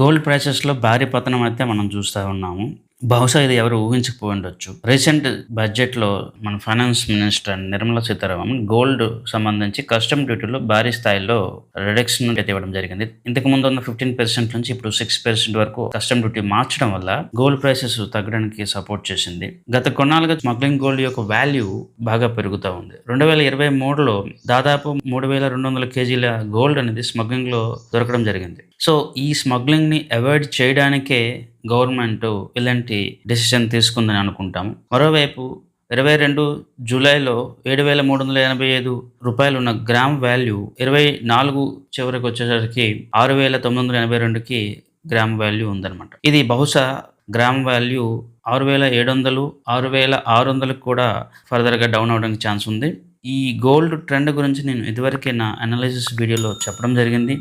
Gold ప్రైసెస్‌లో భారీ పతనం అయితే మనం చూస్తా ఉన్నాము. బహుశా ఇది ఎవరు ఊహించకపోయుండొచ్చు. రీసెంట్ బడ్జెట్‌లో మన finance minister Nirmala Sitharaman gold సంబంధించి కస్టమ్ డ్యూటీలో భారీ స్థాయిలో రిడక్షన్ అయితే ఇవ్వడం జరిగింది. ఇంతకు ముందు ఉన్న 15% నుంచి ఇప్పుడు 6% వరకు కస్టమ్ డ్యూటీ మార్చడం వల్ల గోల్డ్ ప్రైసెస్ తగ్గడానికి సపోర్ట్ చేసింది. గత కొన్నాళ్ళుగా స్మగ్లింగ్ గోల్డ్ యొక్క వాల్యూ బాగా పెరుగుతా ఉంది. 2023లో దాదాపు 3200 కేజీల గోల్డ్ అనేది స్మగ్లింగ్‌లో దొరకడం జరిగింది. సో, ఈ స్మగ్లింగ్‌ని అవాయిడ్ చేయడానికే గవర్నమెంట్ ఇలాంటి డెసిషన్ తీసుకుందని అనుకుంటాము. మరోవైపు 22 జూలైలో రూ. 7,385 ఉన్న గ్రామ్ వాల్యూ 24 చివరికొచ్చేసరికి 6,982కి గ్రామ్ వాల్యూ ఉందన్నమాట. ఇది బహుశా గ్రామ్ వాల్యూ 6,700, 6,600కి కూడా ఫర్దర్‌గా డౌన్ అవ్వడానికి ఛాన్స్ ఉంది. ఈ గోల్డ్ ట్రెండ్ గురించి నేను ఇదివరకే నా అనాలిసిస్ వీడియోలో చెప్పడం జరిగింది.